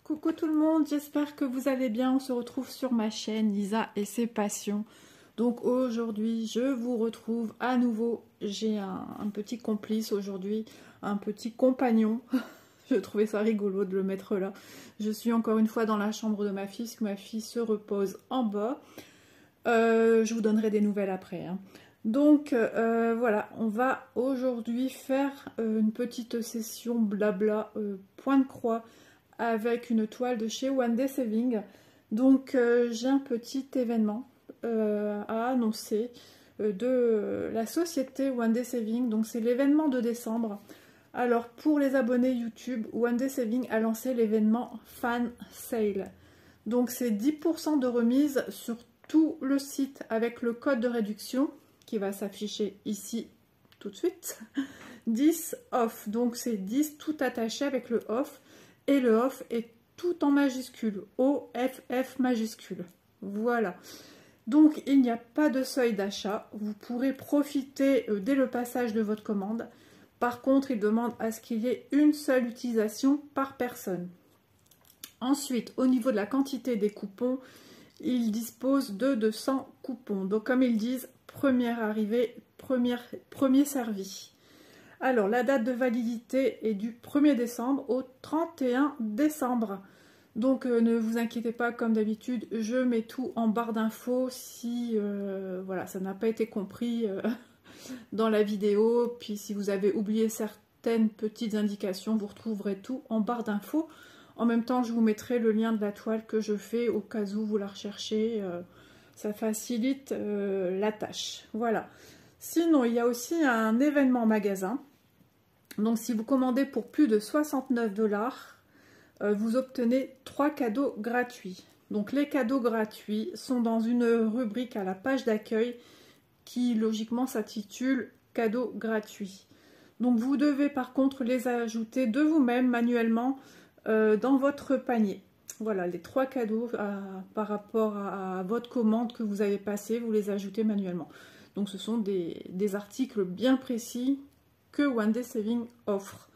Coucou tout le monde, j'espère que vous allez bien. On se retrouve sur ma chaîne Lisa et ses passions. Donc aujourd'hui, je vous retrouve à nouveau. J'ai un petit complice aujourd'hui, un petit compagnon. Je trouvais ça rigolo de le mettre là. Je suis encore une fois dans la chambre de ma fille, parce que ma fille se repose en bas. Je vous donnerai des nouvelles après, hein. Donc voilà, on va aujourd'hui faire une petite session blabla point de croix avec une toile de chez One Day Saving. Donc j'ai un petit événement à annoncer de la société One Day Saving. Donc c'est l'événement de décembre. Alors pour les abonnés YouTube, One Day Saving a lancé l'événement Fan Sale. Donc c'est 10% de remise sur tout le site avec le code de réduction qui va s'afficher ici tout de suite. 10 off, donc c'est 10 tout attaché avec le off. Et le off est tout en majuscule, OFF majuscule. Voilà. Donc il n'y a pas de seuil d'achat. Vous pourrez profiter dès le passage de votre commande. Par contre, il demande à ce qu'il y ait une seule utilisation par personne. Ensuite, au niveau de la quantité des coupons, ils disposent de 200 coupons. Donc comme ils disent, première arrivée, premier servi. Alors, la date de validité est du 1er décembre au 31 décembre. Donc, ne vous inquiétez pas, comme d'habitude, je mets tout en barre d'infos si voilà, ça n'a pas été compris dans la vidéo. Puis, si vous avez oublié certaines petites indications, vous retrouverez tout en barre d'infos. En même temps, je vous mettrai le lien de la toile que je fais au cas où vous la recherchez. Ça facilite la tâche. Voilà. Sinon, il y a aussi un événement magasin. Donc, si vous commandez pour plus de 69 $, vous obtenez 3 cadeaux gratuits. Donc, les cadeaux gratuits sont dans une rubrique à la page d'accueil qui, logiquement, s'intitule « Cadeaux gratuits ». Donc, vous devez par contre les ajouter de vous-même manuellement dans votre panier. Voilà, les 3 cadeaux par rapport à votre commande que vous avez passée, vous les ajoutez manuellement. Donc, ce sont des articles bien précis que One Day Saving offre.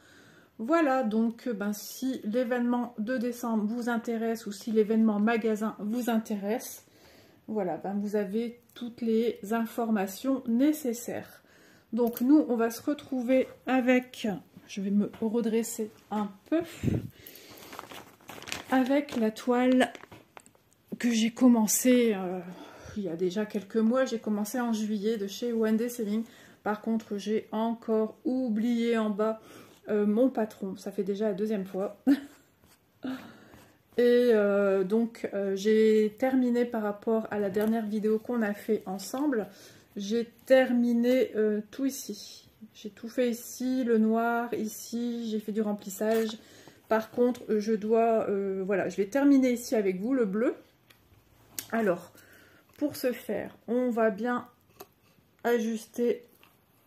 Voilà, donc si l'événement de décembre vous intéresse ou si l'événement magasin vous intéresse, voilà, vous avez toutes les informations nécessaires. Donc nous, on va se retrouver avec, je vais me redresser un peu, avec la toile que j'ai commencé il y a déjà quelques mois. J'ai commencé en juillet de chez One Day Saving. Par contre, j'ai encore oublié en bas mon patron. Ça fait déjà la 2e fois. Et donc, j'ai terminé par rapport à la dernière vidéo qu'on a fait ensemble. J'ai terminé tout ici. J'ai tout fait ici, le noir, ici. J'ai fait du remplissage. Par contre, je dois... voilà, je vais terminer ici avec vous, le bleu. Alors, pour ce faire, on va bien ajuster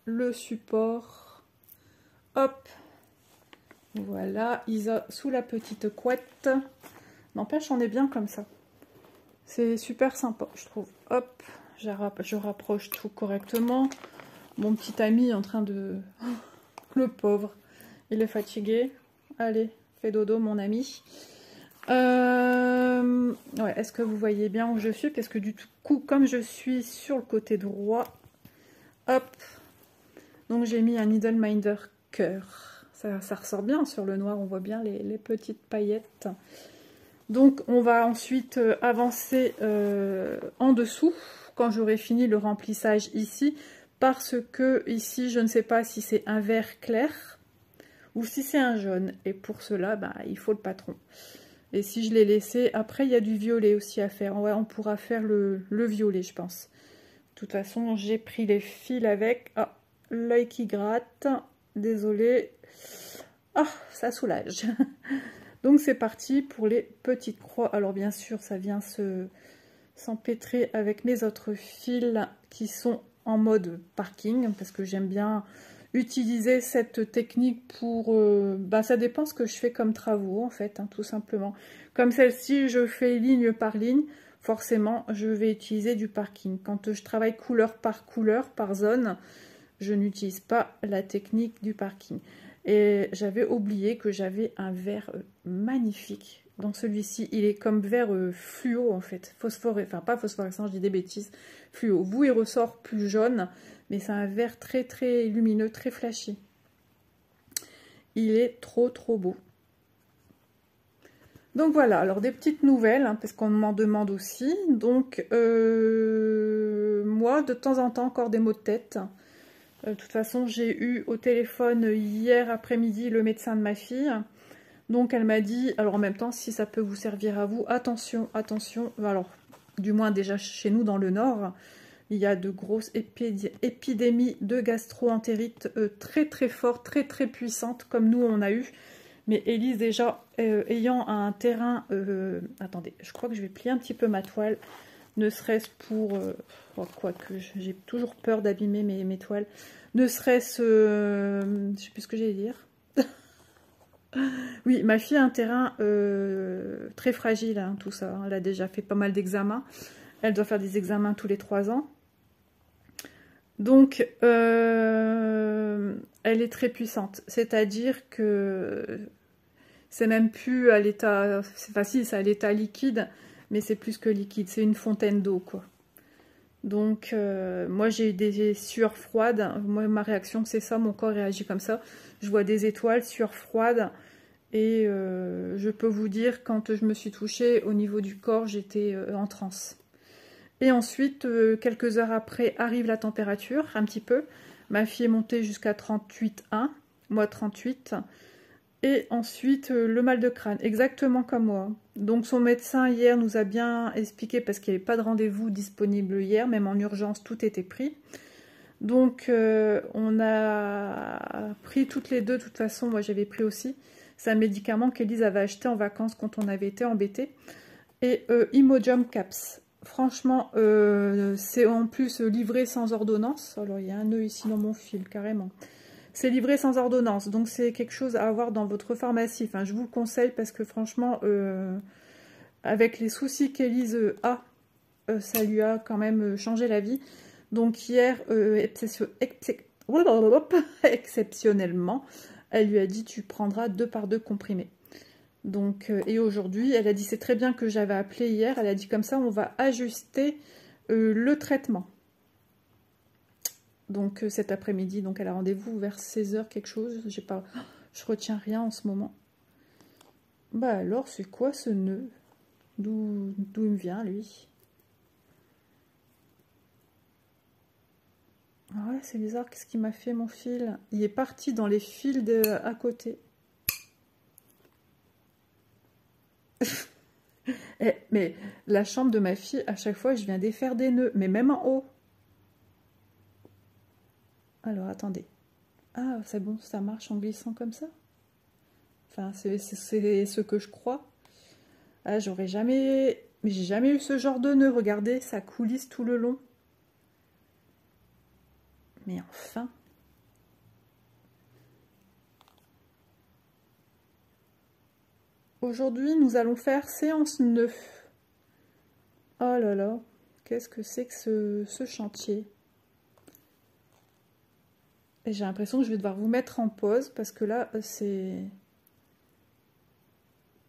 le support. Hop, voilà, Isa sous la petite couette. N'empêche, on est bien comme ça. C'est super sympa, je trouve. Hop, je rapproche tout correctement. Mon petit ami est en train de... Le pauvre, il est fatigué. Allez, fais dodo mon ami. Ouais, est-ce que vous voyez bien où je suis? Parce que du coup, comme je suis sur le côté droit, hop, donc j'ai mis un Needle Minder cœur. Ça ressort bien sur le noir, on voit bien les petites paillettes. Donc on va ensuite avancer en dessous, quand j'aurai fini le remplissage ici, parce que ici, je ne sais pas si c'est un vert clair ou si c'est un jaune. Et pour cela, il faut le patron. Et si je l'ai laissé, après il y a du violet aussi à faire. Ouais, on pourra faire le violet, je pense. De toute façon, j'ai pris les fils avec. Ah, l'œil qui gratte. Désolée. Ah, ça soulage. Donc c'est parti pour les petites croix. Alors bien sûr, ça vient s'empêtrer avec mes autres fils qui sont en mode parking. Parce que j'aime bien utiliser cette technique pour... ça dépend ce que je fais comme travaux en fait, hein, tout simplement. Comme celle-ci, je fais ligne par ligne. Forcément, je vais utiliser du parking. Quand je travaille couleur, par zone, je n'utilise pas la technique du parking. Et j'avais oublié que j'avais un vert magnifique. Dans celui-ci, il est comme vert fluo en fait. Enfin pas phosphorescent, je dis des bêtises. Fluo. Vous, il ressort plus jaune, mais c'est un vert très très lumineux, très flashy. Il est trop trop beau. Donc voilà, alors des petites nouvelles, hein, parce qu'on m'en demande aussi. Donc, moi, de temps en temps, encore des maux de tête. De toute façon, j'ai eu au téléphone hier après-midi le médecin de ma fille. Donc, elle m'a dit, alors en même temps, si ça peut vous servir à vous, attention, attention. Alors, du moins déjà chez nous dans le Nord, il y a de grosses épidémies de gastro-entérite très très fortes, très très puissantes, comme nous on a eu. Mais Élise, déjà, ayant un terrain... attendez, je crois que je vais plier un petit peu ma toile, ne serait-ce pour... quoique, j'ai toujours peur d'abîmer mes toiles. Ne serait-ce... je sais plus ce que j'allais dire. Oui, ma fille a un terrain très fragile, hein, tout ça. Elle a déjà fait pas mal d'examens. Elle doit faire des examens tous les 3 ans. Donc, elle est très puissante. C'est-à-dire que c'est même plus à l'état... C'est facile, c'est à l'état liquide, mais c'est plus que liquide. C'est une fontaine d'eau, quoi. Donc, moi, j'ai eu des sueurs froides. Moi, ma réaction, c'est ça. Mon corps réagit comme ça. Je vois des étoiles, sueurs froides. Et je peux vous dire, quand je me suis touchée au niveau du corps, j'étais en transe. Et ensuite, quelques heures après, arrive la température, un petit peu. Ma fille est montée jusqu'à 38,1, moi 38. Et ensuite, le mal de crâne, exactement comme moi. Donc son médecin hier nous a bien expliqué, parce qu'il n'y avait pas de rendez-vous disponible hier, même en urgence, tout était pris. Donc on a pris toutes les deux, de toute façon, moi j'avais pris aussi. C'est un médicament qu'Élise avait acheté en vacances quand on avait été embêtés. Et Imodium Caps. Franchement, c'est en plus livré sans ordonnance. Alors, il y a un nœud ici dans mon fil, carrément. C'est livré sans ordonnance, donc c'est quelque chose à avoir dans votre pharmacie. Enfin, je vous le conseille parce que franchement, avec les soucis qu'Élise a, ça lui a quand même changé la vie. Donc hier, exceptionnellement, elle lui a dit, tu prendras 2 par 2 comprimés. Donc, et aujourd'hui, elle a dit, c'est très bien que j'avais appelé hier, elle a dit comme ça, on va ajuster le traitement. Donc cet après-midi, donc elle a rendez-vous vers 16 h quelque chose, j'ai pas, je retiens rien en ce moment. Bah alors, c'est quoi ce nœud? D'où il me vient, lui? Ah ouais, c'est bizarre, qu'est-ce qu'il m'a fait mon fil? Il est parti dans les fils à côté. Mais la chambre de ma fille, à chaque fois, je viens défaire des nœuds, mais même en haut. Alors, attendez. Ah, c'est bon, ça marche en glissant comme ça? Enfin, c'est ce que je crois. Ah, j'aurais jamais... Mais j'ai jamais eu ce genre de nœud. Regardez, ça coulisse tout le long. Mais enfin... Aujourd'hui, nous allons faire séance 9. Oh là là, qu'est-ce que c'est que ce chantier? Et j'ai l'impression que je vais devoir vous mettre en pause parce que là, c'est...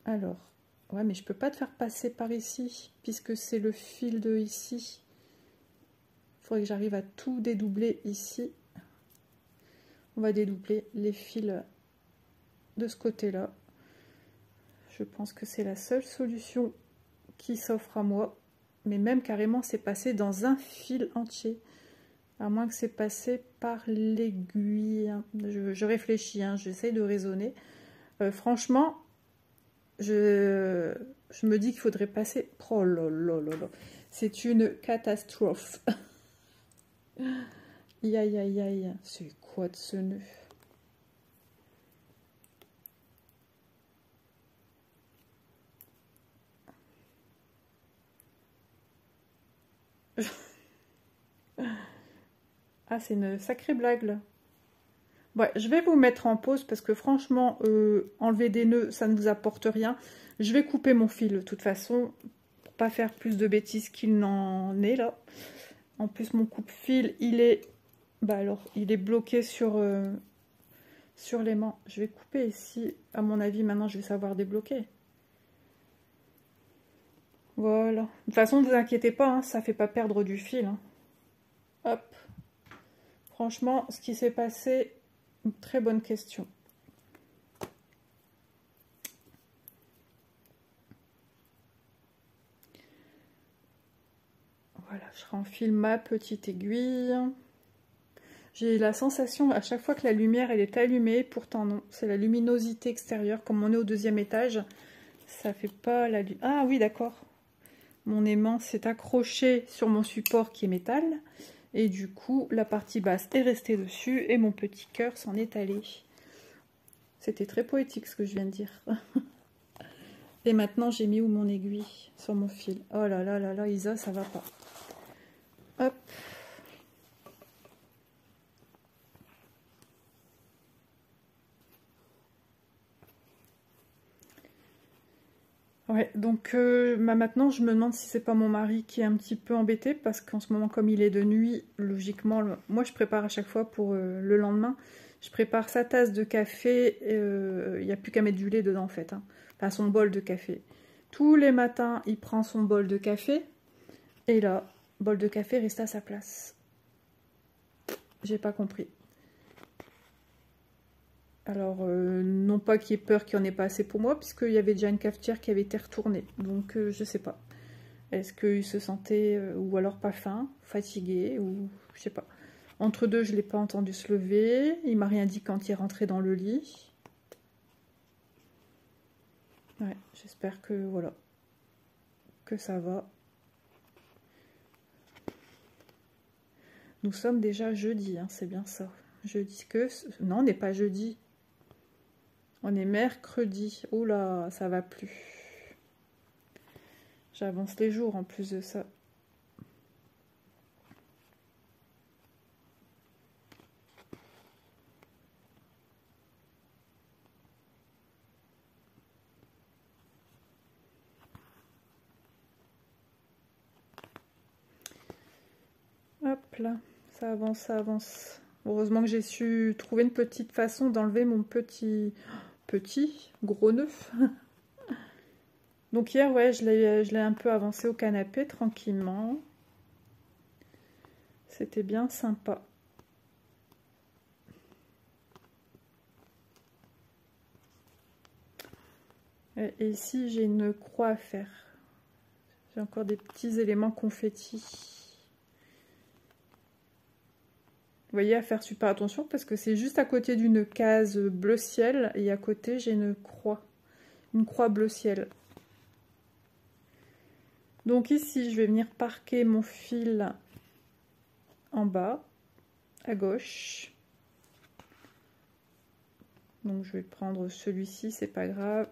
Alors, ouais, mais je peux pas te faire passer par ici puisque c'est le fil de ici. Il faudrait que j'arrive à tout dédoubler ici. On va dédoubler les fils de ce côté-là. Je pense que c'est la seule solution qui s'offre à moi. Mais même carrément, c'est passé dans un fil entier. À moins que c'est passé par l'aiguille. Je réfléchis, hein, j'essaye de raisonner. Franchement, je me dis qu'il faudrait passer... Oh là là là là. C'est une catastrophe. Aïe aïe aïe aïe. C'est quoi de ce nœud? Ah, c'est une sacrée blague là. Ouais, je vais vous mettre en pause parce que franchement, enlever des nœuds, ça ne vous apporte rien. Je vais couper mon fil de toute façon, pour pas faire plus de bêtises qu'il n'en est là. En plus, mon coupe-fil, il est... Bah alors, il est bloqué sur sur les mains. Je vais couper ici. À mon avis, maintenant, je vais savoir débloquer. Voilà. De toute façon, ne vous inquiétez pas, hein, ça ne fait pas perdre du fil. Hein. Hop. Franchement, ce qui s'est passé, une très bonne question. Voilà, je renfile ma petite aiguille. J'ai la sensation à chaque fois que la lumière elle est allumée, pourtant non, c'est la luminosité extérieure. Comme on est au 2e étage, ça fait pas la lumière. Ah oui, d'accord. Mon aimant s'est accroché sur mon support qui est métal. Et du coup, la partie basse est restée dessus et mon petit cœur s'en est allé. C'était très poétique ce que je viens de dire. Et maintenant, j'ai mis où mon aiguille sur mon fil. Oh là là là là, Isa, ça va pas. Hop. Ouais, donc maintenant je me demande si c'est pas mon mari qui est un petit peu embêté parce qu'en ce moment comme il est de nuit, logiquement, moi je prépare à chaque fois pour le lendemain, je prépare sa tasse de café, il n'y a plus qu'à mettre du lait dedans en fait, hein. Enfin son bol de café. Tous les matins il prend son bol de café et là, bol de café reste à sa place. J'ai pas compris. Alors, non pas qu'il y ait peur qu'il n'y en ait pas assez pour moi, puisqu'il y avait déjà une cafetière qui avait été retournée. Donc, je sais pas. Est-ce qu'il se sentait, ou alors pas faim, fatigué, ou je sais pas. Entre deux, je ne l'ai pas entendu se lever. Il m'a rien dit quand il est rentré dans le lit. Ouais, j'espère que, voilà, que ça va. Nous sommes déjà jeudi, hein, c'est bien ça. Jeudi que... Non, on n'est pas jeudi. On est mercredi. Oh là, ça va plus. J'avance les jours en plus de ça. Hop là, ça avance, ça avance. Heureusement que j'ai su trouver une petite façon d'enlever mon petit gros nœud. Donc hier, ouais, je l'ai un peu avancé au canapé tranquillement. C'était bien sympa. Et ici, j'ai une croix à faire. J'ai encore des petits éléments confettis. Vous voyez, à faire super attention parce que c'est juste à côté d'une case bleu ciel et à côté, j'ai une croix bleu ciel. Donc ici, je vais venir parquer mon fil en bas, à gauche. Donc je vais prendre celui-ci, c'est pas grave,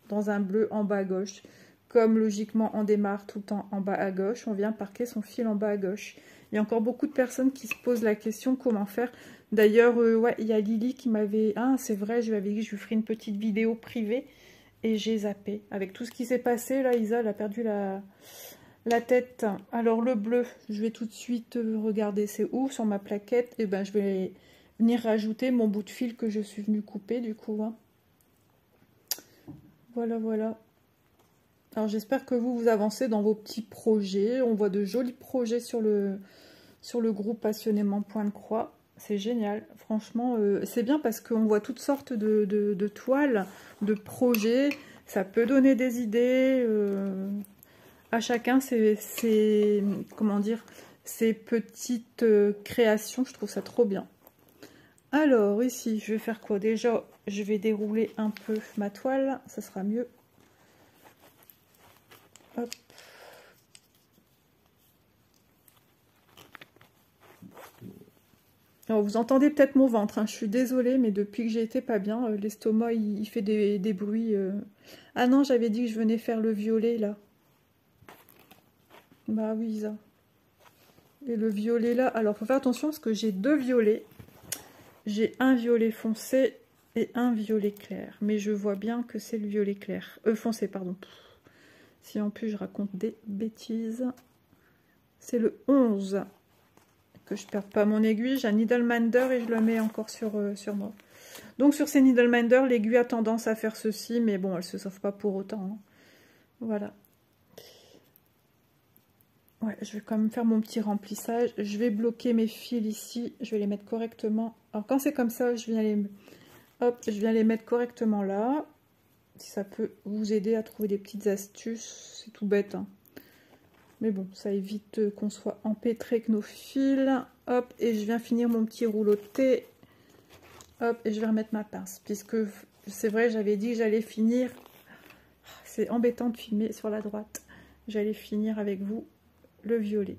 dans un bleu en bas à gauche. Comme logiquement on démarre tout le temps en bas à gauche, on vient parquer son fil en bas à gauche. Il y a encore beaucoup de personnes qui se posent la question comment faire. D'ailleurs, ouais, il y a Lily qui m'avait... Ah, c'est vrai, je lui avais dit que je lui ferais une petite vidéo privée et j'ai zappé. Avec tout ce qui s'est passé, là, Isa, elle a perdu la tête. Alors le bleu, je vais tout de suite regarder c'est où sur ma plaquette. Et ben je vais venir rajouter mon bout de fil que je suis venue couper du coup. Hein. Voilà, voilà. Alors j'espère que vous avancez dans vos petits projets. On voit de jolis projets sur le groupe passionnément point de croix. C'est génial. Franchement, c'est bien parce qu'on voit toutes sortes de toiles, de projets. Ça peut donner des idées. À chacun comment dire, ses petites créations. Je trouve ça trop bien. Alors ici, je vais faire quoi? Déjà, je vais dérouler un peu ma toile. Ça sera mieux. Hop. Alors, vous entendez peut-être mon ventre, hein. Je suis désolée, mais depuis que j'ai été pas bien, l'estomac il fait des bruits. Ah non, j'avais dit que je venais faire le violet là. Bah oui, ça. Et le violet là, alors faut faire attention parce que j'ai deux violets. J'ai un violet foncé et un violet clair. Mais je vois bien que c'est le violet clair. Foncé, pardon. Si en plus je raconte des bêtises. C'est le 11. Que je ne perde pas mon aiguille. J'ai un Needlemander et je le mets encore sur moi. Donc sur ces Needleminder, l'aiguille a tendance à faire ceci, mais bon, elle se sauve pas pour autant. Hein. Voilà. Ouais, je vais quand même faire mon petit remplissage. Je vais bloquer mes fils ici. Je vais les mettre correctement. Alors quand c'est comme ça, je viens les mettre correctement là. Si ça peut vous aider à trouver des petites astuces. C'est tout bête. Hein. Mais bon, ça évite qu'on soit empêtré avec nos fils. Hop, et je viens finir mon petit rouleau de thé. Hop, et je vais remettre ma pince. Puisque c'est vrai, j'avais dit que j'allais finir. C'est embêtant de filmer sur la droite. J'allais finir avec vous le violet.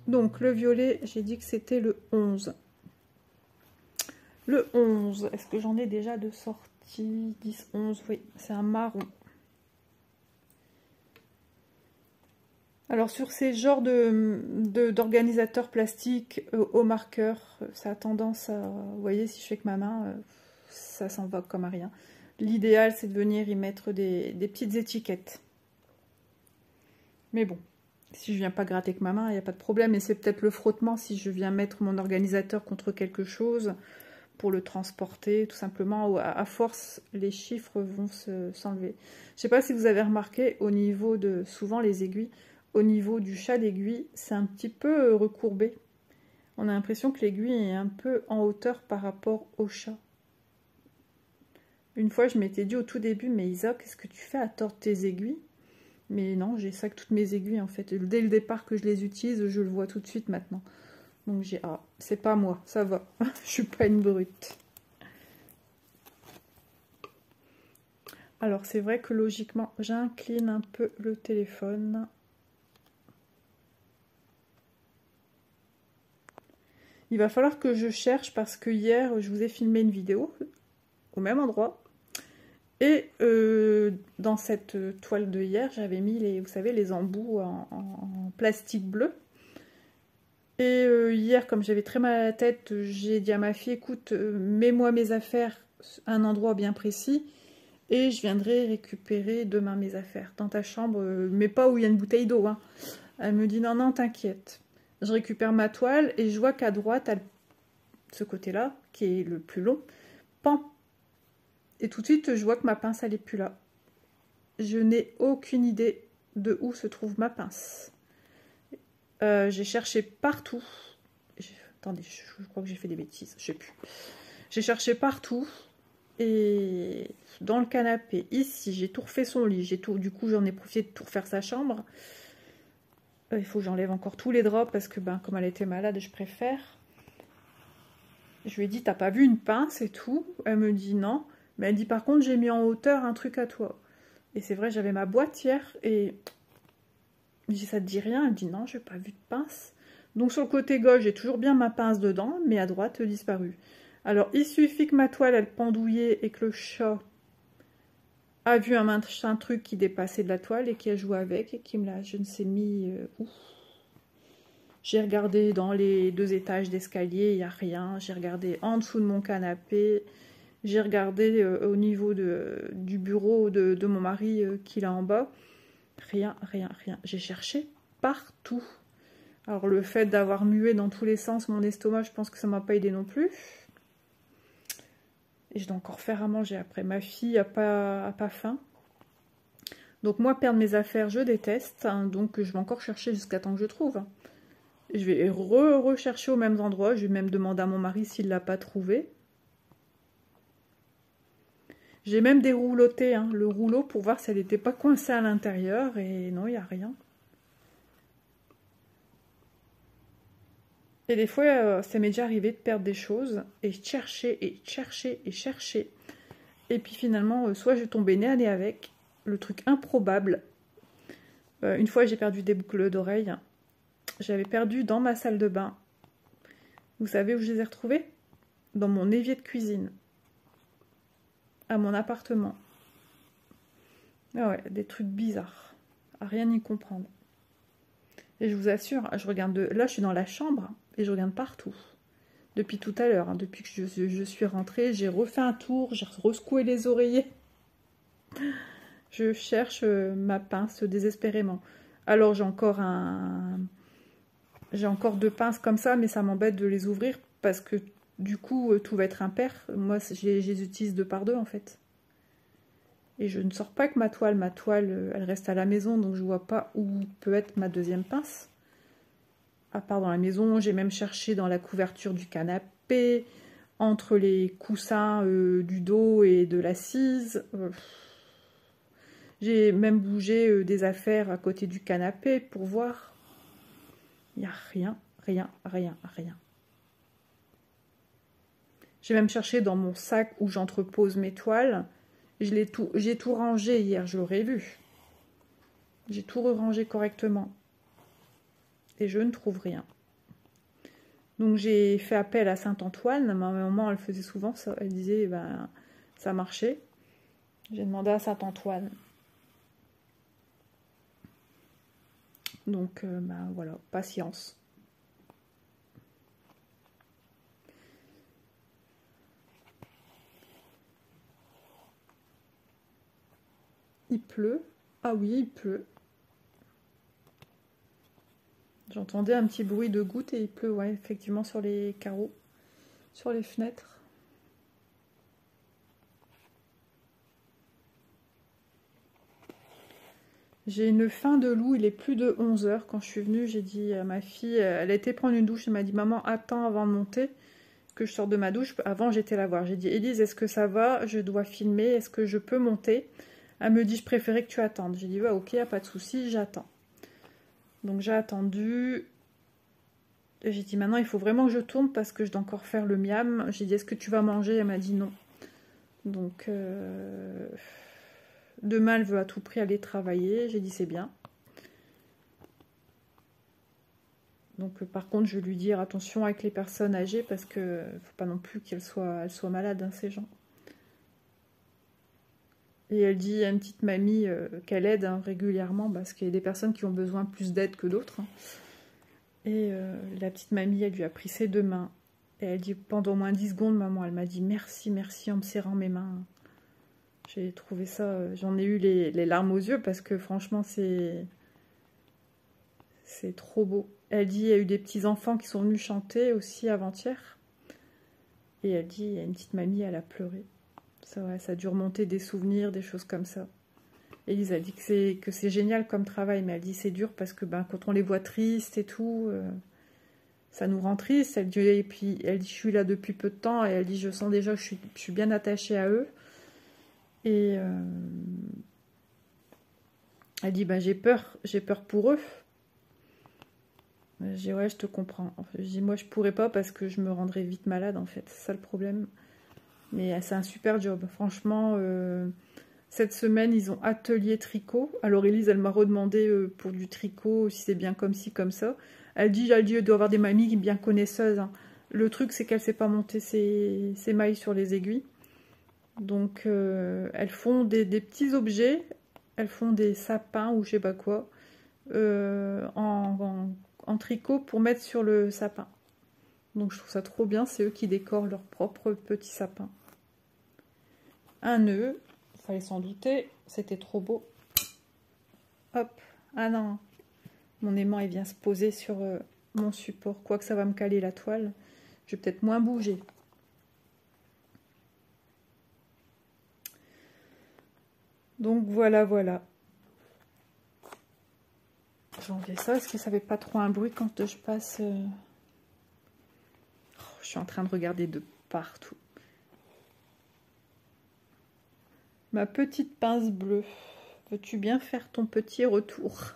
Donc le violet, j'ai dit que c'était le 11. Le 11, est-ce que j'en ai déjà de sortie? 10, 11, oui, c'est un marron. Alors sur ces genres d'organisateurs plastiques au marqueur, ça a tendance à... Vous voyez, si je fais que ma main, ça s'en va comme à rien. L'idéal, c'est de venir y mettre des petites étiquettes. Mais bon. Si je viens pas gratter avec ma main, il n'y a pas de problème. Et c'est peut-être le frottement si je viens mettre mon organisateur contre quelque chose pour le transporter. Tout simplement, à force, les chiffres vont s'enlever. Je ne sais pas si vous avez remarqué, au niveau de, souvent les aiguilles, au niveau du chat d'aiguille, c'est un petit peu recourbé. On a l'impression que l'aiguille est un peu en hauteur par rapport au chat. Une fois, je m'étais dit au tout début, mais Isa, qu'est-ce que tu fais à tordre tes aiguilles? Mais non, j'ai ça que toutes mes aiguilles en fait. Dès le départ que je les utilise, je le vois tout de suite maintenant. Donc j'ai... Ah, c'est pas moi, ça va. Je suis pas une brute. Alors c'est vrai que logiquement, j'incline un peu le téléphone. Il va falloir que je cherche parce que hier, je vous ai filmé une vidéo au même endroit. Et dans cette toile de hier, j'avais mis les, vous savez, les embouts en plastique bleu. Et hier, comme j'avais très mal à la tête, j'ai dit à ma fille, écoute, mets-moi mes affaires à un endroit bien précis et je viendrai récupérer demain mes affaires dans ta chambre, mais pas où il y a une bouteille d'eau. Hein. Elle me dit, non, non, t'inquiète. Je récupère ma toile et je vois qu'à droite, ce côté-là, qui est le plus long, pan. Et tout de suite, je vois que ma pince, elle n'est plus là. Je n'ai aucune idée de où se trouve ma pince. J'ai cherché partout. Attendez, je crois que j'ai fait des bêtises. Je sais plus. J'ai cherché partout. Et dans le canapé, ici, j'ai tout refait son lit. Du coup, j'en ai profité de tout refaire sa chambre. Il faut que j'enlève encore tous les draps parce que, ben, comme elle était malade, je préfère. Je lui ai dit, t'as pas vu une pince et tout? Elle me dit non. Mais elle dit, par contre, j'ai mis en hauteur un truc à toi. Et c'est vrai, j'avais ma boîte hier et je dis, ça te dit rien? Elle me dit, non, j'ai pas vu de pince. Donc sur le côté gauche, j'ai toujours bien ma pince dedans, mais à droite, disparu. Alors, il suffit que ma toile, elle pendouillait et que le chat a vu un truc qui dépassait de la toile et qui a joué avec et qui me l'a, je ne sais, mis où. J'ai regardé dans les 2 étages d'escalier, il n'y a rien. J'ai regardé en dessous de mon canapé. J'ai regardé au niveau du bureau de mon mari qu'il a en bas. Rien, rien, rien. J'ai cherché partout. Alors le fait d'avoir mué dans tous les sens mon estomac, je pense que ça ne m'a pas aidé non plus. Et je dois encore faire à manger après. Ma fille n'a pas faim. Donc moi, perdre mes affaires, je déteste. Hein, donc je vais encore chercher jusqu'à temps que je trouve. Je vais rechercher au même endroit. Je vais même demander à mon mari s'il ne l'a pas trouvé. J'ai même dérouloté le rouleau pour voir si elle n'était pas coincée à l'intérieur. Et non, il n'y a rien. Et des fois, ça m'est déjà arrivé de perdre des choses. Et chercher, et chercher, et chercher. Et puis finalement, soit je tombais nez à nez avec. Le truc improbable. Une fois, j'ai perdu des boucles d'oreilles. J'avais perdu dans ma salle de bain. Vous savez où je les ai retrouvées? Dans mon évier de cuisine. À mon appartement. Ah ouais, des trucs bizarres. À rien y comprendre. Et je vous assure, je regarde là, je suis dans la chambre et je regarde partout. Depuis tout à l'heure, depuis que je suis rentrée, j'ai refait un tour, j'ai resecoué les oreillers. Je cherche ma pince désespérément. Alors j'ai encore J'ai encore 2 pinces comme ça, mais ça m'embête de les ouvrir parce que Du coup, tout va être impair. Moi, je les utilise 2 par 2 en fait. Et je ne sors pas avec ma toile. Ma toile, elle reste à la maison, donc je vois pas où peut être ma deuxième pince. À part dans la maison, j'ai même cherché dans la couverture du canapé, entre les coussins du dos et de l'assise. J'ai même bougé des affaires à côté du canapé pour voir. Il n'y a rien, rien, rien, rien. J'ai même cherché dans mon sac où j'entrepose mes toiles. J'ai tout rangé hier, je l'aurais vu. J'ai tout rangé correctement. Et je ne trouve rien. Donc j'ai fait appel à Saint-Antoine. Ma maman, elle faisait souvent ça. Elle disait, ben, ça marchait. J'ai demandé à Saint-Antoine. Donc, ben, voilà, patience. Il pleut. Ah oui, il pleut. J'entendais un petit bruit de gouttes et il pleut, ouais, effectivement, sur les carreaux, sur les fenêtres. J'ai une faim de loup, il est plus de 11 h. Quand je suis venue, j'ai dit à ma fille, elle a été prendre une douche, elle m'a dit, maman, attends avant de monter, que je sorte de ma douche. Avant, j'étais la voir. J'ai dit, Élise, est-ce que ça va? Je dois filmer, est-ce que je peux monter? Elle me dit, je préférais que tu attendes. J'ai dit, ouais, ok, y a pas de souci, j'attends. Donc j'ai attendu. J'ai dit, maintenant, il faut vraiment que je tourne parce que je dois encore faire le miam. J'ai dit, est-ce que tu vas manger? Elle m'a dit non. Donc, demain, elle veut à tout prix aller travailler. J'ai dit, c'est bien. Donc, par contre, je vais lui dire, attention avec les personnes âgées parce que ne faut pas non plus qu'elles soient malades, hein, ces gens. Et elle dit à une petite mamie qu'elle aide hein, régulièrement parce qu'il y a des personnes qui ont besoin plus d'aide que d'autres. Hein. Et la petite mamie, elle lui a pris ses 2 mains. Et elle dit, pendant au moins 10 secondes, maman, elle m'a dit merci, merci en me serrant mes mains. J'ai trouvé ça, j'en ai eu les larmes aux yeux parce que franchement, c'est trop beau. Elle dit, il y a eu des petits-enfants qui sont venus chanter aussi avant-hier. Et elle dit, il y a une petite mamie, elle a pleuré. Ça, ouais, ça a dû remonter des souvenirs, des choses comme ça. Élise a dit que c'est génial comme travail, mais elle dit c'est dur parce que ben, quand on les voit tristes et tout, ça nous rend triste. Elle dit, et puis elle dit je suis là depuis peu de temps et elle dit je sens déjà que je suis bien attachée à eux. Et elle dit ben, j'ai peur pour eux. Je dis ouais je te comprends. Je dis moi je pourrais pas parce que je me rendrais vite malade en fait, c'est ça le problème. Mais c'est un super job, franchement. Cette semaine, ils ont atelier tricot. Alors, Élise, elle m'a redemandé pour du tricot, si c'est bien comme ci, comme ça. Elle dit, il doit y avoir des mamies bien connaisseuses. Hein. Le truc, c'est qu'elle ne sait pas monter ses mailles sur les aiguilles. Donc, elles font des petits objets. Elles font des sapins ou je sais pas quoi. En tricot pour mettre sur le sapin. Donc, je trouve ça trop bien. C'est eux qui décorent leur propre petit sapin. Un nœud. Fallait s'en douter, c'était trop beau. Hop, ah non, mon aimant il vient se poser sur mon support, quoique ça va me caler la toile, je vais peut-être moins bouger. Donc voilà, voilà. J'ai enlevé ça, parce que ça fait pas trop un bruit quand je passe... Oh, je suis en train de regarder de partout. Ma petite pince bleue, veux-tu bien faire ton petit retour?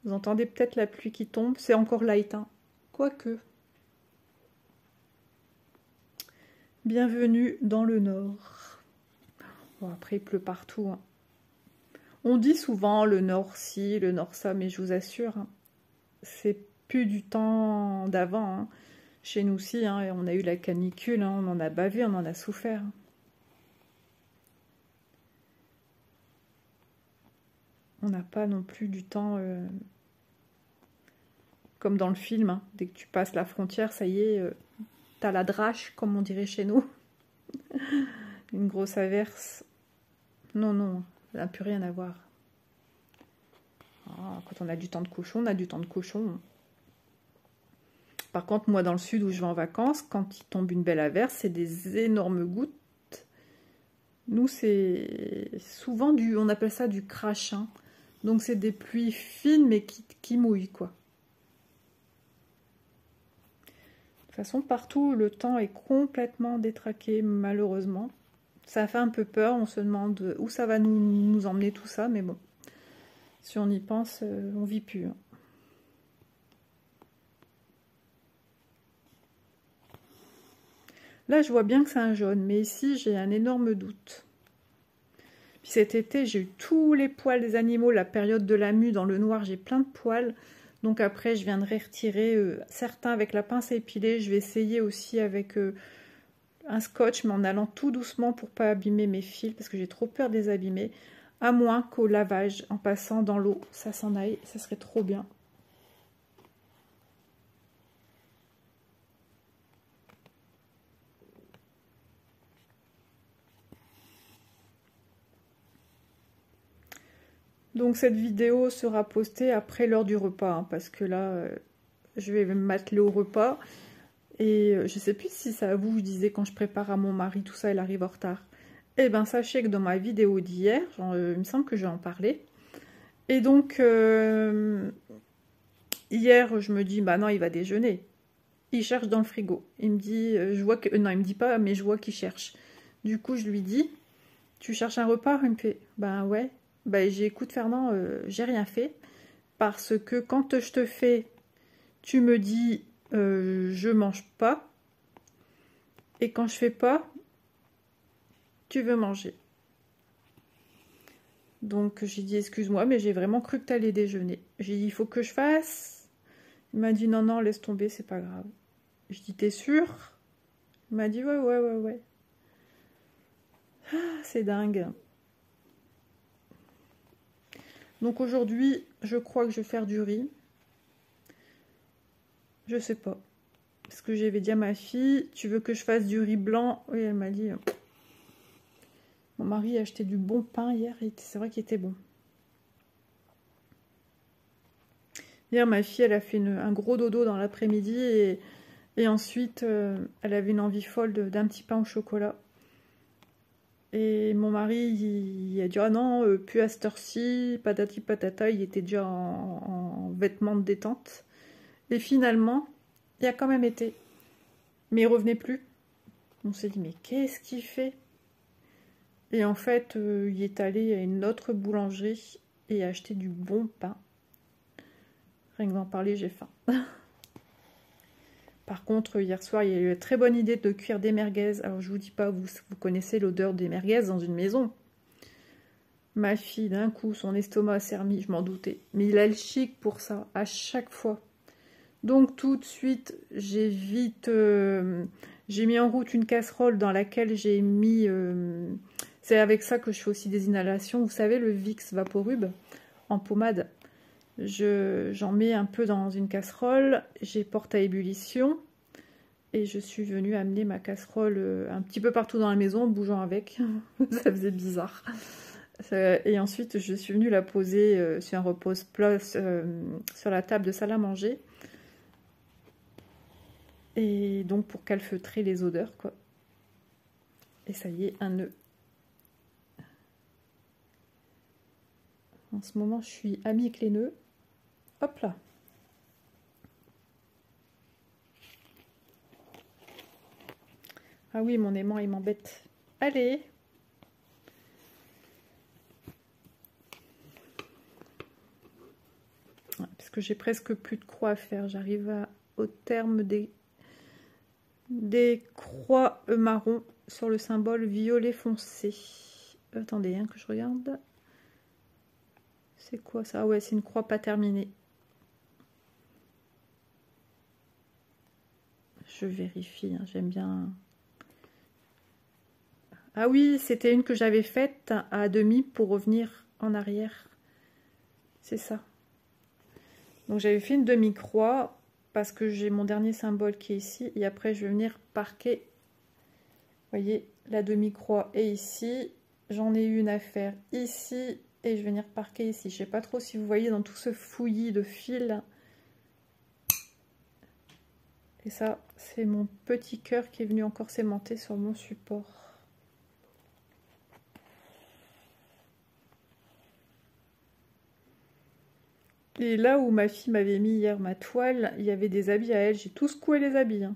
Vous entendez peut-être la pluie qui tombe, c'est encore light, hein. Quoique. Bienvenue dans le nord. Bon, après, il pleut partout. Hein. On dit souvent le nord ci, le nord ça, mais je vous assure, hein, c'est plus du temps d'avant. Hein. Chez nous aussi, hein, on a eu la canicule, hein, on en a bavé, on en a souffert. On n'a pas non plus du temps comme dans le film. Hein. Dès que tu passes la frontière, ça y est, t'as la drache, comme on dirait chez nous. Une grosse averse. Non, non, ça n'a plus rien à voir. Ah, quand on a du temps de cochon, on a du temps de cochon. Par contre, moi, dans le sud où je vais en vacances, quand il tombe une belle averse, c'est des énormes gouttes. Nous, c'est souvent on appelle ça du crachin. Donc, c'est des pluies fines, mais qui mouillent, quoi. De toute façon, partout, le temps est complètement détraqué, malheureusement. Ça fait un peu peur, on se demande où ça va nous emmener tout ça, mais bon, si on y pense, on vit plus. Hein. Là, je vois bien que c'est un jaune, mais ici, j'ai un énorme doute. Puis cet été, j'ai eu tous les poils des animaux, la période de la mue, dans le noir, j'ai plein de poils. Donc après, je viendrai retirer certains avec la pince à épiler. Je vais essayer aussi avec un scotch, mais en allant tout doucement pour pas abîmer mes fils, parce que j'ai trop peur de les abîmer. À moins qu'au lavage, en passant dans l'eau, ça s'en aille, ça serait trop bien. Donc cette vidéo sera postée après l'heure du repas, hein, parce que là, je vais m'atteler au repas. Et je sais plus si ça vous, je disais quand je prépare à mon mari, tout ça, il arrive en retard. Eh bien, sachez que dans ma vidéo d'hier, il me semble que je vais en parler. Et donc, hier, je me dis, bah non, il va déjeuner. Il cherche dans le frigo. Il me dit, je vois que... Non, il me dit pas, mais je vois qu'il cherche. Du coup, je lui dis, tu cherches un repas? Il me fait, ben ouais. Ben écoute Fernand, j'ai rien fait. Parce que quand je te fais, tu me dis, je mange pas. Et quand je fais pas, tu veux manger. Donc j'ai dit, excuse-moi, mais j'ai vraiment cru que tu allais déjeuner. J'ai dit, il faut que je fasse. Il m'a dit, non, non, laisse tomber, c'est pas grave. Je dis, t'es sûr? Il m'a dit, ouais. Ah, c'est dingue. Donc aujourd'hui, je crois que je vais faire du riz. Je sais pas. Parce que j'avais dit à ma fille, tu veux que je fasse du riz blanc? Oui, elle m'a dit. Mon mari a acheté du bon pain hier, c'est vrai qu'il était bon. Hier, ma fille, elle a fait un gros dodo dans l'après-midi et ensuite, elle avait une envie folle d'un petit pain au chocolat. Et mon mari, il a dit, ah non, plus à cette heure-ci, patati patata, il était déjà en vêtements de détente. Et finalement, il a quand même été. Mais il revenait plus. On s'est dit, mais qu'est-ce qu'il fait? Et en fait, il est allé à une autre boulangerie et a acheté du bon pain. Rien que d'en parler, j'ai faim. Par contre, hier soir, il y a eu la très bonne idée de cuire des merguez. Alors, je vous dis pas, vous connaissez l'odeur des merguez dans une maison. Ma fille, d'un coup, son estomac s'est remis, je m'en doutais. Mais il a le chic pour ça, à chaque fois. Donc, tout de suite, j'ai mis en route une casserole dans laquelle j'ai mis... c'est avec ça que je fais aussi des inhalations. Vous savez, le Vicks Vaporub en pommade. J'en mets un peu dans une casserole, j'ai porte à ébullition et je suis venue amener ma casserole un petit peu partout dans la maison en bougeant avec. Ça faisait bizarre. Et ensuite, je suis venue la poser sur un repose-plat sur la table de salle à manger. Et donc pour calfeutrer les odeurs, quoi. Et ça y est, un nœud. En ce moment, je suis amie avec les nœuds. Hop là. Ah oui, mon aimant, il m'embête. Allez. Parce que j'ai presque plus de croix à faire. J'arrive au terme des croix marron sur le symbole violet foncé. Attendez, hein, que je regarde. C'est quoi ça? Ah ouais, c'est une croix pas terminée. Je vérifie, hein, j'aime bien. Ah oui, c'était une que j'avais faite à demi pour revenir en arrière. C'est ça. Donc j'avais fait une demi-croix parce que j'ai mon dernier symbole qui est ici. Et après, je vais venir parquer. Vous voyez, la demi-croix est ici. J'en ai une à faire ici. Et je vais venir parquer ici. Je ne sais pas trop si vous voyez dans tout ce fouillis de fils. Et ça, c'est mon petit cœur qui est venu encore s'aimanter sur mon support. Et là où ma fille m'avait mis hier ma toile, il y avait des habits à elle. J'ai tout secoué les habits. Hein.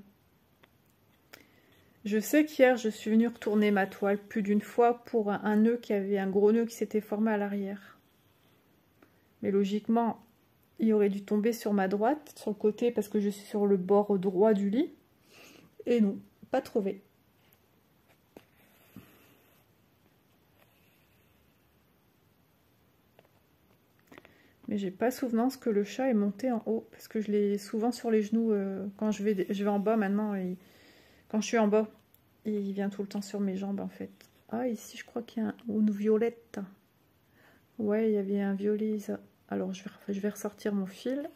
Je sais qu'hier, je suis venue retourner ma toile plus d'une fois pour un nœud qui avait un gros nœud qui s'était formé à l'arrière. Mais logiquement, il aurait dû tomber sur ma droite, sur le côté, parce que je suis sur le bord droit du lit. Et non, pas trouvé. Mais j'ai pas souvenance que le chat est monté en haut, parce que je l'ai souvent sur les genoux quand je vais en bas maintenant. Et quand je suis en bas, il vient tout le temps sur mes jambes en fait. Ah, ici je crois qu'il y a une violette. Ouais, il y avait un violet. Ça. Alors je vais ressortir mon fil.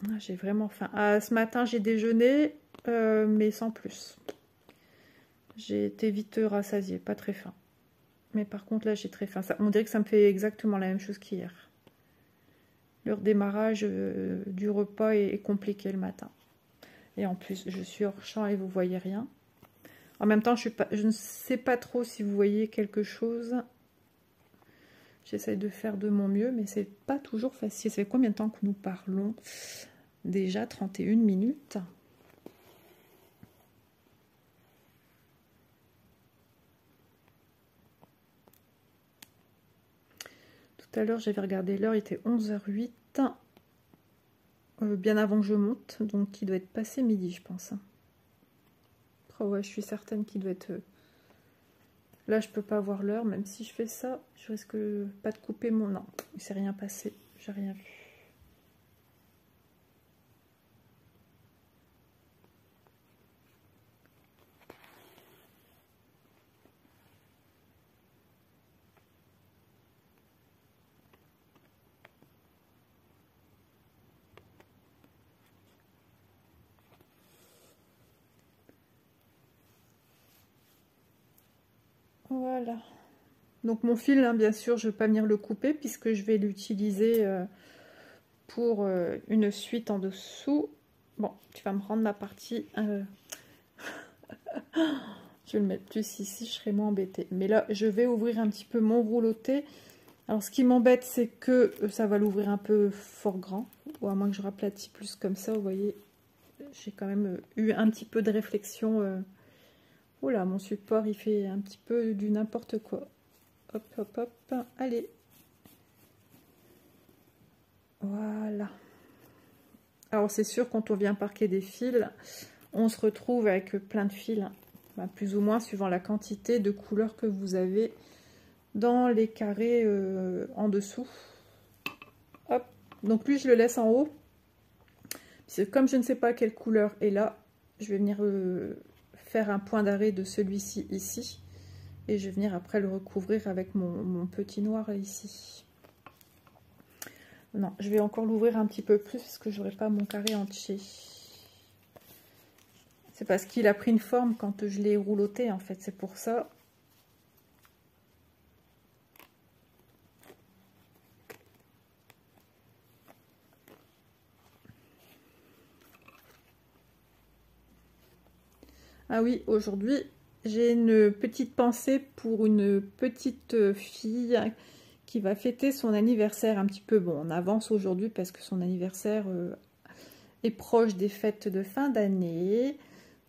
Ah, j'ai vraiment faim. Ah, ce matin j'ai déjeuné, mais sans plus. J'ai été vite rassasiée, pas très faim. Mais par contre là j'ai très faim. On dirait que ça me fait exactement la même chose qu'hier. Le redémarrage du repas est compliqué le matin. Et en plus, je suis hors champ et vous voyez rien. En même temps, je ne sais pas trop si vous voyez quelque chose. J'essaye de faire de mon mieux, mais c'est pas toujours facile. Ça fait combien de temps que nous parlons? Déjà 31 minutes. Tout à l'heure, j'avais regardé l'heure, il était 11h08. Bien avant que je monte, donc il doit être passé midi, je pense. Oh ouais, je suis certaine qu'il doit être... Là, je peux pas voir l'heure, même si je fais ça, je risque pas de couper mon... Non, il s'est rien passé, j'ai rien vu. Voilà. Donc mon fil, hein, bien sûr, je ne vais pas venir le couper puisque je vais l'utiliser pour une suite en dessous. Bon, tu vas me rendre ma partie. Je vais le mettre plus ici, je serai moins embêtée. Mais là, je vais ouvrir un petit peu mon rouleauté. Alors, ce qui m'embête, c'est que ça va l'ouvrir un peu fort grand. Ou à moins que je raplatis plus comme ça, vous voyez. J'ai quand même eu un petit peu de réflexion. Oh là, mon support, il fait un petit peu du n'importe quoi. Hop, hop, hop. Allez. Voilà. Alors, c'est sûr, quand on vient parquer des fils, on se retrouve avec plein de fils. Bah, plus ou moins, suivant la quantité de couleurs que vous avez dans les carrés en dessous. Hop. Donc, lui, je le laisse en haut. Comme je ne sais pas quelle couleur est là, je vais venir faire un point d'arrêt de celui-ci ici. Et je vais venir après le recouvrir avec mon petit noir ici. Non, je vais encore l'ouvrir un petit peu plus parce que j'aurai pas mon carré entier. C'est parce qu'il a pris une forme quand je l'ai rouloté en fait, c'est pour ça. Ah oui, aujourd'hui, j'ai une petite pensée pour une petite fille qui va fêter son anniversaire un petit peu. Bon, on avance aujourd'hui parce que son anniversaire est proche des fêtes de fin d'année.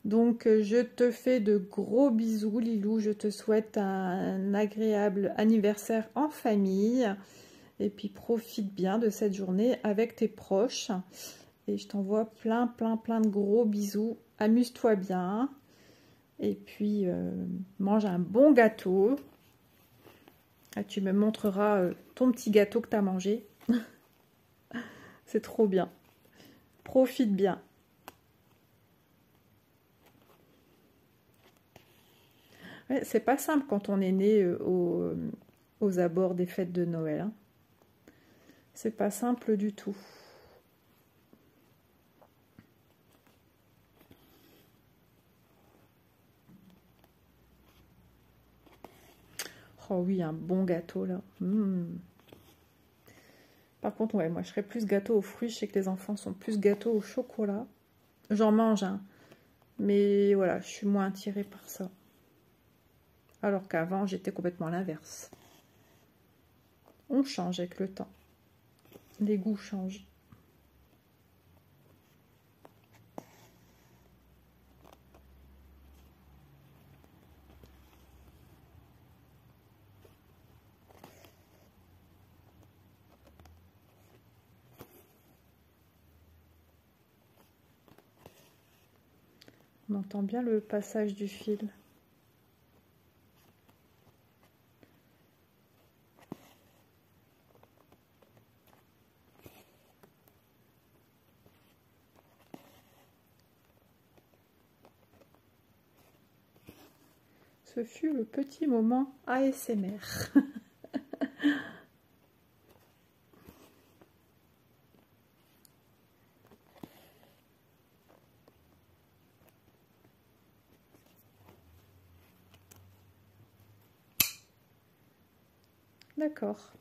Donc, je te fais de gros bisous, Lilou. Je te souhaite un agréable anniversaire en famille. Et puis, profite bien de cette journée avec tes proches. Et je t'envoie plein de gros bisous. Amuse-toi bien. Et puis, mange un bon gâteau. Ah, tu me montreras ton petit gâteau que tu as mangé. C'est trop bien. Profite bien. Ouais, c'est pas simple quand on est né aux abords des fêtes de Noël. Hein. C'est pas simple du tout. Oh oui, un bon gâteau là. Mmh. Par contre, ouais, moi je serais plus gâteau aux fruits. Je sais que les enfants sont plus gâteaux au chocolat. J'en mange, hein. Mais voilà, je suis moins attirée par ça. Alors qu'avant, j'étais complètement à l'inverse. On change avec le temps. Les goûts changent. On entend bien le passage du fil. Ce fut le petit moment ASMR. D'accord.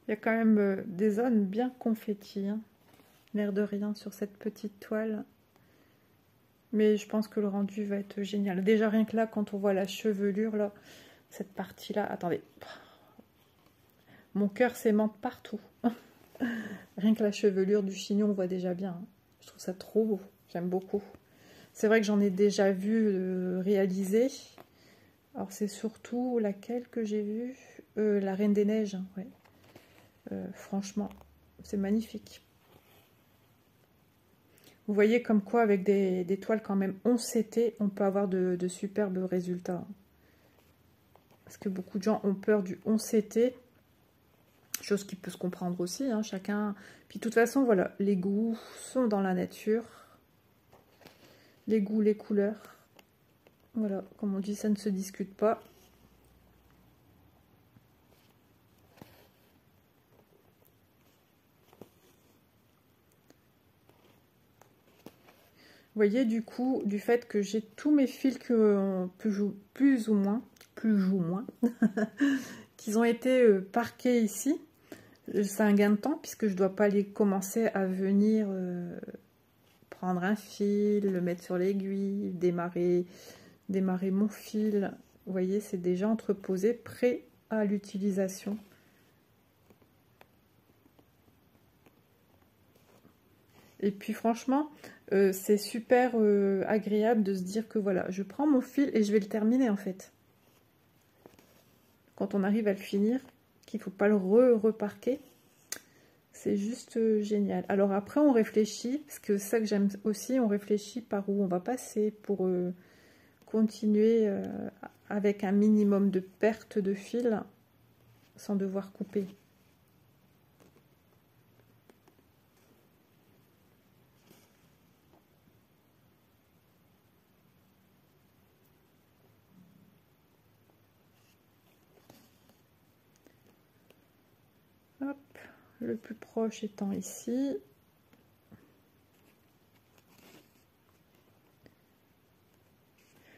Il y a quand même des zones bien confetti, hein. L'air de rien sur cette petite toile. Mais je pense que le rendu va être génial. Déjà rien que là, quand on voit la chevelure, là, cette partie-là, attendez. Mon cœur s'aimante partout. Rien que la chevelure du chignon, on voit déjà bien, hein. Je trouve ça trop beau. J'aime beaucoup. C'est vrai que j'en ai déjà vu réaliser. Alors c'est surtout laquelle que j'ai vue, la Reine des Neiges, hein, ouais. Franchement, c'est magnifique. Vous voyez comme quoi avec des toiles quand même 11CT, on peut avoir de superbes résultats. Parce que beaucoup de gens ont peur du 11CT. Chose qui peut se comprendre aussi, hein, chacun. Puis de toute façon, voilà, les goûts sont dans la nature. Les goûts, les couleurs. Voilà, comme on dit, ça ne se discute pas. Vous voyez, du coup, du fait que j'ai tous mes fils plus ou moins, qu'ils ont été parqués ici, c'est un gain de temps puisque je ne dois pas les commencer à venir prendre un fil, le mettre sur l'aiguille, démarrer mon fil. Vous voyez, c'est déjà entreposé, prêt à l'utilisation. Et puis franchement, c'est super agréable de se dire que voilà, je prends mon fil et je vais le terminer en fait. Quand on arrive à le finir, qu'il ne faut pas le reparquer, c'est juste génial. Alors après, on réfléchit, parce que ça que j'aime aussi, on réfléchit par où on va passer pour continuer avec un minimum de perte de fil sans devoir couper. Hop, le plus proche étant ici.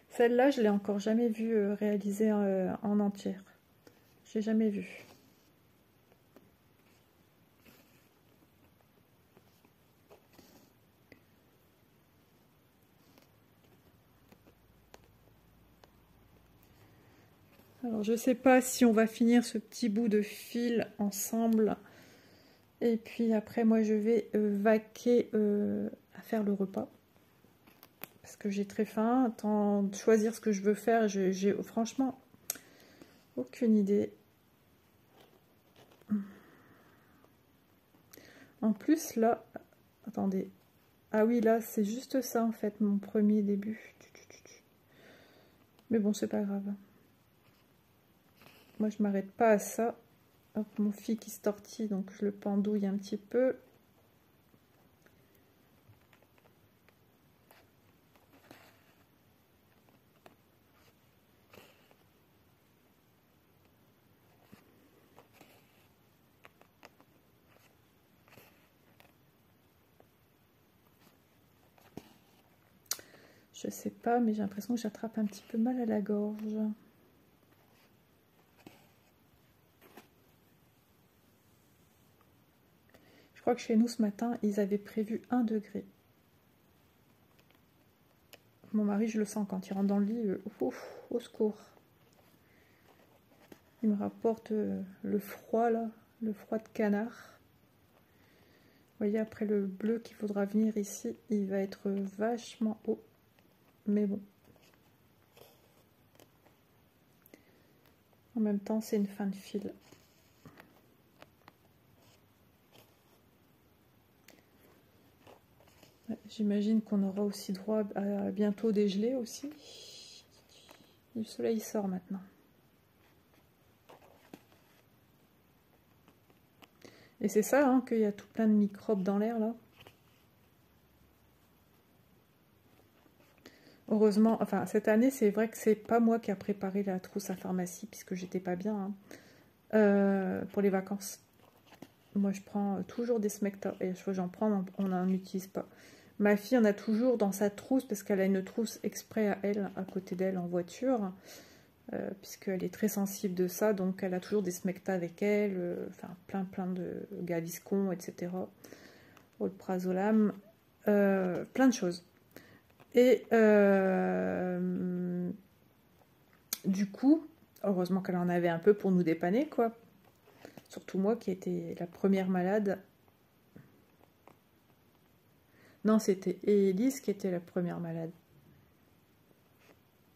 Celle-là, je l'ai encore jamais vue réalisée en entière. Je l'ai jamais vue. Alors, je sais pas si on va finir ce petit bout de fil ensemble. Et puis après, moi, je vais vaquer à faire le repas. Parce que j'ai très faim. Tant de choisir ce que je veux faire, j'ai franchement aucune idée. En plus, là, attendez. Ah oui, là, c'est juste ça, en fait, mon premier début. Mais bon, c'est pas grave. Moi, je m'arrête pas à ça. Hop, mon fil qui se tortille, donc je le pendouille un petit peu. Je sais pas, mais j'ai l'impression que j'attrape un petit peu mal à la gorge. Je crois que chez nous, ce matin, ils avaient prévu 1 degré. Mon mari, je le sens quand il rentre dans le lit, au secours. Il me rapporte le froid, là, le froid de canard. Vous voyez, après le bleu qu'il faudra venir ici, il va être vachement haut. Mais bon. En même temps, c'est une fin de fil. J'imagine qu'on aura aussi droit à bientôt des gelées aussi. Le soleil sort maintenant. Et c'est ça, hein, qu'il y a tout plein de microbes dans l'air, là. Heureusement, enfin, cette année, c'est vrai que c'est pas moi qui a préparé la trousse à pharmacie, puisque j'étais pas bien, hein, pour les vacances. Moi, je prends toujours des Smecta, et j'en prends, on n'en utilise pas. Ma fille en a toujours dans sa trousse, parce qu'elle a une trousse exprès à elle, à côté d'elle, en voiture, puisqu'elle est très sensible de ça, donc elle a toujours des Smecta avec elle, enfin, plein de Gaviscon, etc. Olprazolam, plein de choses. Et du coup, heureusement qu'elle en avait un peu pour nous dépanner, quoi. Surtout moi qui étais la première malade. Non, c'était Élise qui était la première malade.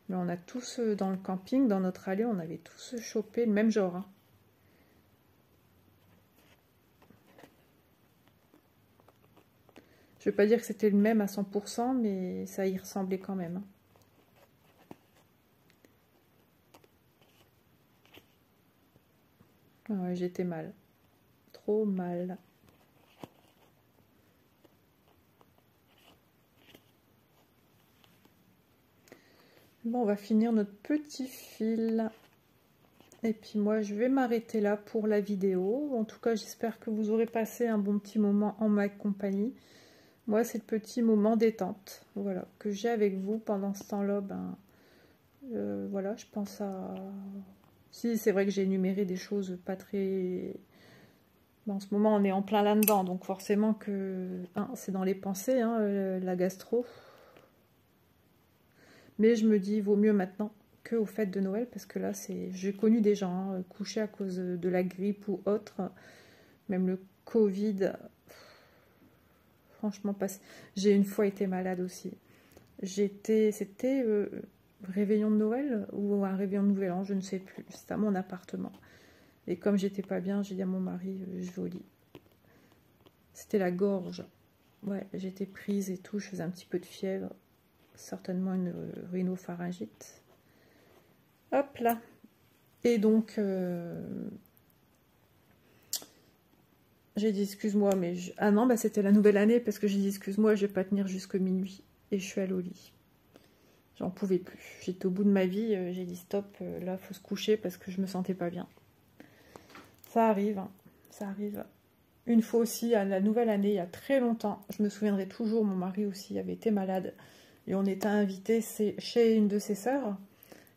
Mais on a tous, dans le camping, dans notre allée, on avait tous chopé le même genre, hein. Je ne veux pas dire que c'était le même à 100%, mais ça y ressemblait quand même, hein. Ouais, j'étais mal. Trop mal. Bon, on va finir notre petit fil. Et puis moi, je vais m'arrêter là pour la vidéo. En tout cas, j'espère que vous aurez passé un bon petit moment en ma compagnie. Moi, c'est le petit moment détente, voilà, que j'ai avec vous pendant ce temps-là. Ben, voilà, je pense à... Si, c'est vrai que j'ai énuméré des choses pas très... Ben, en ce moment, on est en plein là-dedans, donc forcément que... Hein, c'est dans les pensées, hein, la gastro. Mais je me dis, vaut mieux maintenant qu'aux fêtes de Noël, parce que là, c'est... J'ai connu des gens hein, couchés à cause de la grippe ou autre, même le Covid... Franchement, pas... j'ai une fois été malade aussi. C'était réveillon de Noël ou un réveillon de Nouvel An, je ne sais plus. C'était à mon appartement. Et comme j'étais pas bien, j'ai dit à mon mari, je vais au lit. C'était la gorge. Ouais, j'étais prise et tout, je faisais un petit peu de fièvre. Certainement une rhinopharyngite. Hop là. Et donc... j'ai dit excuse-moi, mais... Ah non, bah c'était la nouvelle année parce que j'ai dit excuse-moi, je vais pas tenir jusque minuit. Et je suis allée au lit. J'en pouvais plus. J'étais au bout de ma vie, j'ai dit stop, là faut se coucher parce que je me sentais pas bien. Ça arrive, hein. Ça arrive. Une fois aussi, à la nouvelle année, il y a très longtemps, je me souviendrai toujours, mon mari aussi avait été malade. Et on était invités chez une de ses sœurs.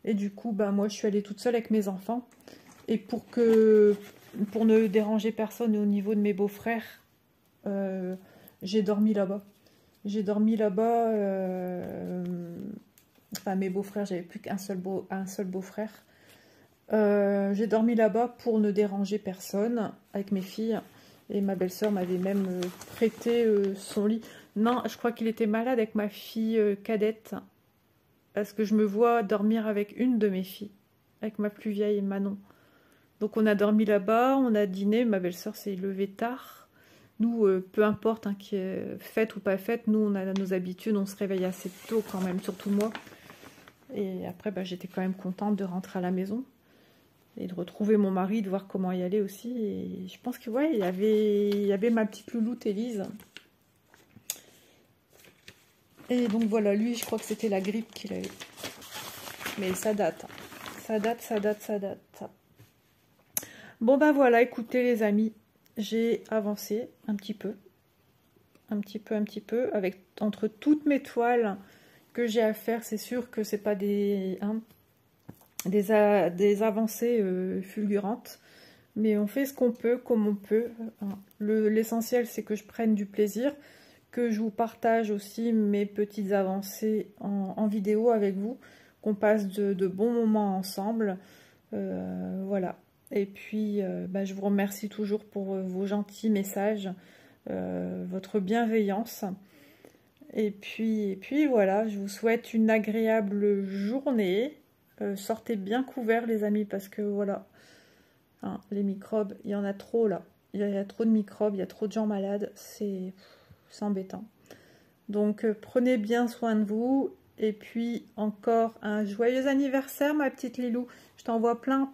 Et du coup, bah, moi je suis allée toute seule avec mes enfants. Et pour ne déranger personne au niveau de mes beaux-frères, j'ai dormi là-bas. J'ai dormi là-bas, enfin mes beaux-frères, j'avais plus qu'un seul beau-frère. J'ai dormi là-bas pour ne déranger personne avec mes filles. Et ma belle-sœur m'avait même prêté son lit. Non, je crois qu'il était malade avec ma fille cadette. Parce que je me vois dormir avec une de mes filles. Avec ma plus vieille, Manon. Donc on a dormi là-bas, on a dîné. Ma belle-sœur s'est levée tard. Nous, peu importe, hein, qui est fête ou pas fête, nous on a nos habitudes, on se réveille assez tôt quand même, surtout moi. Et après, bah, j'étais quand même contente de rentrer à la maison. Et de retrouver mon mari, de voir comment y aller aussi. Et je pense que ouais, il y avait ma petite louloute Élise. Et donc voilà, lui, je crois que c'était la grippe qu'il a eu. Mais ça date. Ça date. Bon ben voilà, écoutez les amis, j'ai avancé un petit peu. Avec entre toutes mes toiles que j'ai à faire. C'est sûr que c'est pas des avancées fulgurantes, mais on fait ce qu'on peut, comme on peut. L'essentiel, c'est que je prenne du plaisir, que je vous partage aussi mes petites avancées en vidéo avec vous, qu'on passe de bons moments ensemble. Voilà. Et puis, je vous remercie toujours pour vos gentils messages, votre bienveillance. Et puis voilà, je vous souhaite une agréable journée. Sortez bien couverts les amis, parce que voilà, hein, les microbes, il y en a trop là. Il y a trop de microbes, il y a trop de gens malades, c'est embêtant. Donc prenez bien soin de vous. Et puis encore un joyeux anniversaire ma petite Lilou. Je t'envoie plein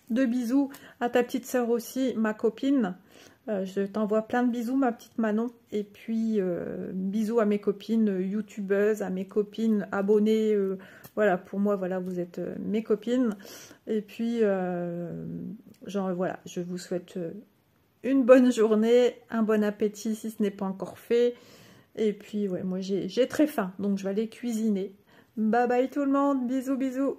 de bisous, à ta petite sœur aussi, ma copine. Je t'envoie plein de bisous ma petite Manon. Et puis bisous à mes copines youtubeuses, à mes copines abonnées. Voilà, pour moi, voilà, vous êtes mes copines. Et puis voilà, je vous souhaite une bonne journée, un bon appétit si ce n'est pas encore fait. Et puis ouais, moi j'ai très faim, donc je vais aller cuisiner. Bye bye tout le monde, bisous bisous.